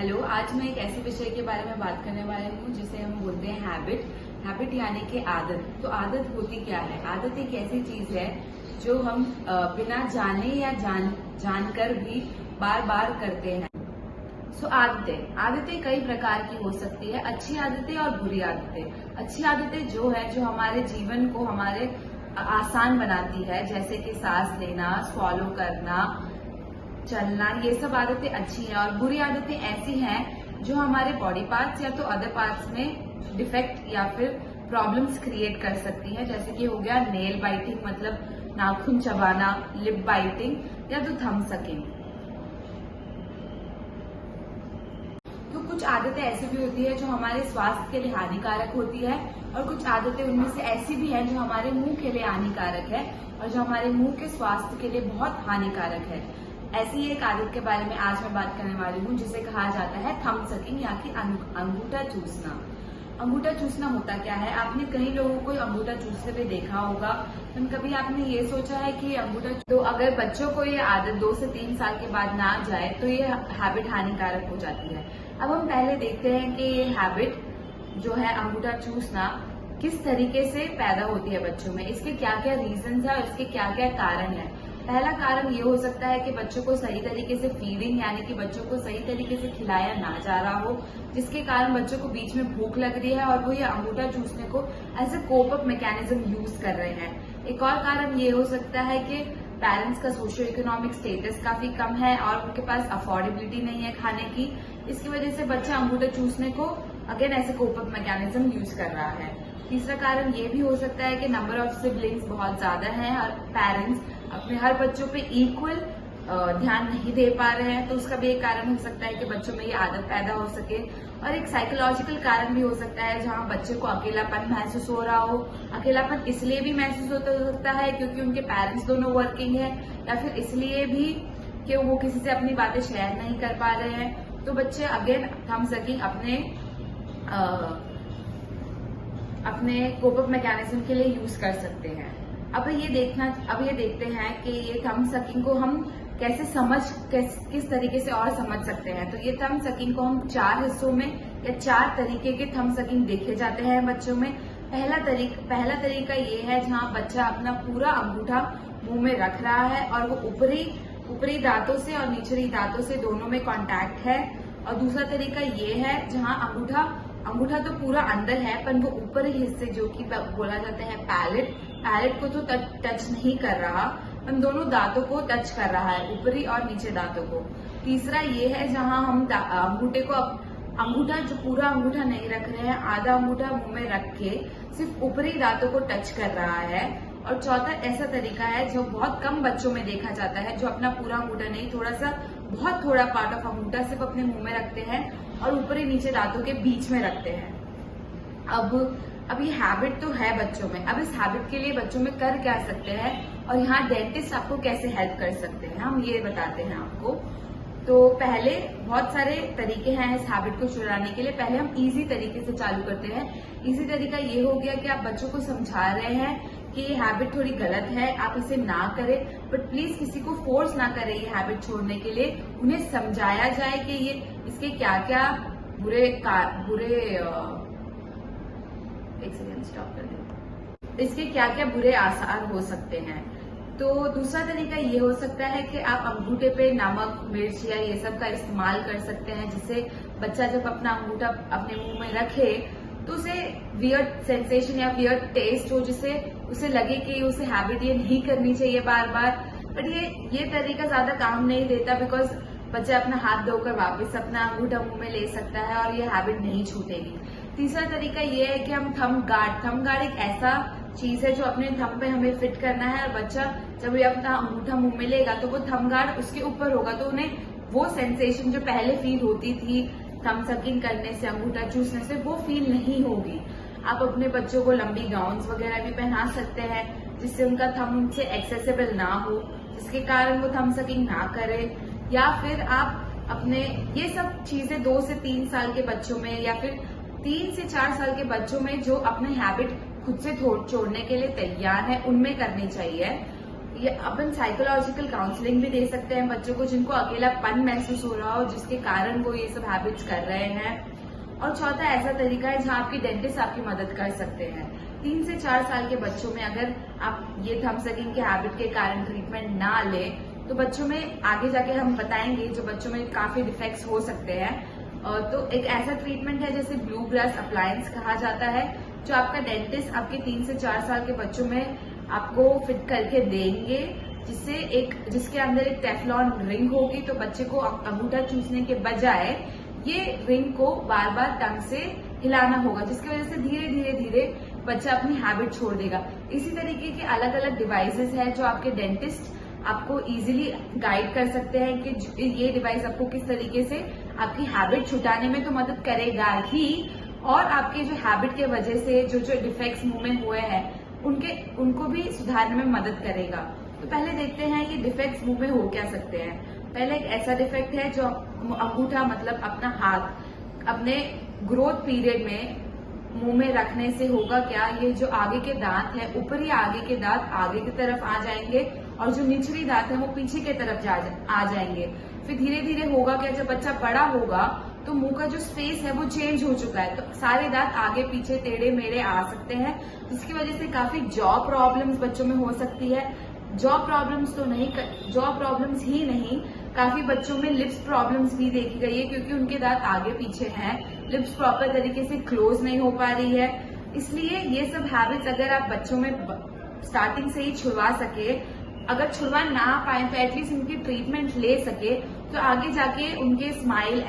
Hello, आज मैं एक ऐसे विषय के बारे में बात करने वाली हूँ जिसे हम बोलते हैं हैबिट। हैबिट यानी कि आदत। तो आदत होती क्या है? आदत एक ऐसी चीज है जो हम बिना जाने या जानकर भी बार बार करते हैं। आदतें आदतें कई प्रकार की हो सकती है, अच्छी आदतें और बुरी आदतें। अच्छी आदतें जो है जो हमारे जीवन को हमारे आसान बनाती है, जैसे कि सांस लेना, स्वॉलो करना, चलना, ये सब आदतें अच्छी हैं। और बुरी आदतें ऐसी हैं जो हमारे बॉडी पार्ट्स या तो अदर पार्ट्स में डिफेक्ट या फिर प्रॉब्लम्स क्रिएट कर सकती हैं, जैसे कि हो गया नेल बाइटिंग, मतलब नाखून चबाना, लिप बाइटिंग या तो थंब सकिंग। तो कुछ आदतें ऐसी भी होती है जो हमारे स्वास्थ्य के लिए हानिकारक होती है, और कुछ आदतें उनमें से ऐसी भी हैं जो हमारे मुंह के लिए हानिकारक है और जो हमारे मुंह के स्वास्थ्य के लिए बहुत हानिकारक है। ऐसी ही एक आदत के बारे में आज मैं बात करने वाली हूँ जिसे कहा जाता है थंब सकिंग या कि अंगूठा चूसना। अंगूठा चूसना होता क्या है? आपने कई लोगों को अंगूठा चूसते हुए देखा होगा, लेकिन कभी आपने ये सोचा है कि तो अगर बच्चों को ये आदत 2 से 3 साल के बाद ना जाए तो ये हैबिट हानिकारक हो जाती है। अब हम पहले देखते हैं कि ये हैबिट जो है अंगूठा चूसना किस तरीके से पैदा होती है बच्चों में, इसके क्या क्या रीजंस है और इसके क्या क्या कारण है। पहला कारण ये हो सकता है कि बच्चों को सही तरीके से फीडिंग यानी कि बच्चों को सही तरीके से खिलाया ना जा रहा हो, जिसके कारण बच्चों को बीच में भूख लग रही है और वो ये अंगूठा चूसने को as a cope up mechanism use कर रहे हैं। एक और कारण ये हो सकता है कि पेरेंट्स का सोशियो इकोनॉमिक स्टेटस काफी कम है और उनके पास अफोर्डेबिलिटी नहीं है खाने की। इसकी वजह से बच्चा अंगूठा चूसने को अगेन ऐसे कोप अप मैकेनिज्म यूज कर रहा है। तीसरा कारण ये भी हो सकता है कि नंबर ऑफ सिबलिंग्स बहुत ज्यादा हैं और पेरेंट्स अपने हर बच्चों पे इक्वल ध्यान नहीं दे पा रहे हैं, तो उसका भी एक कारण हो सकता है कि बच्चों में ये आदत पैदा हो सके। और एक साइकोलॉजिकल कारण भी हो सकता है जहां बच्चे को अकेलापन महसूस हो रहा हो। अकेलापन इसलिए भी महसूस होता हो सकता है क्योंकि उनके पेरेंट्स दोनों वर्किंग है, या फिर इसलिए भी कि वो किसी से अपनी बातें शेयर नहीं कर पा रहे हैं। तो बच्चे अगेन थंब सकिंग अपने कोप अप मैकेनिज्म के लिए यूज कर सकते हैं। अब ये देखते हैं कि ये थंब सकिंग को हम कैसे किस तरीके से और समझ सकते हैं। तो ये थंब सकिंग को हम 4 हिस्सों में या 4 तरीके के थंब सकिंग देखे जाते हैं बच्चों में। पहला तरीका ये है जहां बच्चा अपना पूरा अंगूठा मुंह में रख रहा है और वो ऊपरी दांतों से और निचली दांतों से दोनों में कांटेक्ट है। और दूसरा तरीका ये है जहां अंगूठा तो पूरा अंदर है पर वो ऊपरी हिस्से जो कि बोला जाता है पैलेट को तो टच नहीं कर रहा, हम दोनों दांतों को टच कर रहा है, ऊपरी और नीचे दांतों को। तीसरा ये है जहां हम अंगूठा जो पूरा अंगूठा नहीं रख रहे हैं, आधा अंगूठा मुंह में रख के सिर्फ ऊपरी दांतों को टच कर रहा है। और चौथा ऐसा तरीका है जो बहुत कम बच्चों में देखा जाता है, जो अपना पूरा अंगूठा नहीं, बहुत थोड़ा पार्ट ऑफ अंगूठा सिर्फ अपने मुंह में रखते हैं और ऊपरी नीचे दांतों के बीच में रखते हैं। अब ये हैबिट तो है बच्चों में। अब इस हैबिट के लिए बच्चों में कर क्या सकते हैं और यहाँ डेंटिस्ट आपको कैसे हेल्प कर सकते हैं, हम ये बताते हैं आपको। तो पहले बहुत सारे तरीके हैं इस हैबिट को छुड़ाने के लिए। पहले हम इजी तरीके से चालू करते हैं। इजी तरीका ये हो गया कि आप बच्चों को समझा रहे हैं कि ये हैबिट थोड़ी गलत है, आप इसे ना करें, बट प्लीज किसी को फोर्स ना करें ये हैबिट छोड़ने के लिए। उन्हें समझाया जाए कि ये इसके क्या क्या इसके क्या क्या बुरे आसार हो सकते हैं। तो दूसरा तरीका ये हो सकता है कि आप अंगूठे पे नमक, मिर्च या ये सब का इस्तेमाल कर सकते हैं, जिससे बच्चा जब अपना अंगूठा अपने मुंह में रखे तो उसे वियर्ड सेंसेशन या वियर्ड टेस्ट हो, जिससे उसे लगे कि उसे हैबिट ये नहीं करनी चाहिए बार बार। बट ये तरीका ज्यादा काम नहीं देता, बिकॉज बच्चा अपना हाथ धोकर वापस अपना अंगूठा मुंह में ले सकता है और ये हैबिट नहीं छूटेगी। तीसरा तरीका ये है कि हम थंब गार्ड एक ऐसा चीज है जो अपने थंब पे हमें फिट करना है, और बच्चा जब ये अपना अंगूठा मुंह में लेगा तो वो थंब गार्ड उसके ऊपर होगा, तो उन्हें वो सेंसेशन जो पहले फील होती थी थंब सकिंग करने से, अंगूठा चूसने से, वो फील नहीं होगी। आप अपने बच्चों को लंबी गाउन्स वगैरह भी पहना सकते हैं जिससे उनका थंब उनसे एक्सेसिबल ना हो, जिसके कारण वो थंब सकिंग ना करे। या फिर आप अपने ये सब चीजें 2 से 3 साल के बच्चों में या फिर 3 से 4 साल के बच्चों में जो अपने हैबिट खुद से छोड़ने के लिए तैयार है उनमें करनी चाहिए। ये अपन साइकोलॉजिकल काउंसलिंग भी दे सकते हैं बच्चों को जिनको अकेलापन महसूस हो रहा हो, जिसके कारण वो ये सब हैबिट्स कर रहे हैं। और चौथा ऐसा तरीका है जहां आपके डेंटिस्ट आपकी मदद कर सकते हैं। 3 से 4 साल के बच्चों में अगर आप ये थम सकें कि हैबिट के कारण ट्रीटमेंट ना ले, तो बच्चों में आगे जाके हम बताएंगे जो बच्चों में काफी डिफेक्ट्स हो सकते हैं। तो एक ऐसा ट्रीटमेंट है जैसे ब्लू ग्रास अप्लायंस कहा जाता है, जो आपका डेंटिस्ट आपके 3 से 4 साल के बच्चों में आपको फिट करके देंगे, जिसके अंदर एक टेफ्लॉन रिंग होगी। तो बच्चे को अंगूठा चूसने के बजाय ये रिंग को बार बार टंग से हिलाना होगा, जिसकी वजह से धीरे धीरे धीरे बच्चा अपनी हैबिट छोड़ देगा। इसी तरीके के अलग अलग डिवाइसेस हैं जो आपके डेंटिस्ट आपको इजीली गाइड कर सकते हैं कि ये डिवाइस आपको किस तरीके से आपकी हैबिट छुटाने में तो मदद करेगा ही, और आपके जो हैबिट के वजह से जो डिफेक्ट्स मुंह में हुए हैं उनको भी सुधारने में मदद करेगा। तो पहले देखते हैं ये डिफेक्ट्स मुंह में हो क्या सकते हैं। पहले एक ऐसा डिफेक्ट है जो अंगूठा मतलब अपना हाथ अपने ग्रोथ पीरियड में मुंह में रखने से होगा क्या, ये जो आगे के दांत है, ऊपरी आगे के दांत आगे की तरफ आ जाएंगे और जो निचली दांत है वो पीछे की तरफ आ जाएंगे। फिर धीरे धीरे होगा क्या, जब बच्चा बड़ा होगा तो मुंह का जो स्पेस है वो चेंज हो चुका है, तो सारे दांत आगे पीछे टेढ़े मेढ़े आ सकते हैं, जिसकी वजह से काफी जॉ प्रॉब्लम्स बच्चों में हो सकती है। जॉ प्रॉब्लम्स ही नहीं, काफी बच्चों में लिप्स प्रॉब्लम्स भी देखी गई है, क्योंकि उनके दांत आगे पीछे हैं, लिप्स प्रॉपर तरीके से क्लोज नहीं हो पा रही है। इसलिए ये सब हैबिट्स अगर आप बच्चों में स्टार्टिंग से ही छुड़वा सके, अगर छुड़वा ना पाए तो एटलीस्ट उनकी ट्रीटमेंट ले सके, तो आगे जाके उनके स्माइल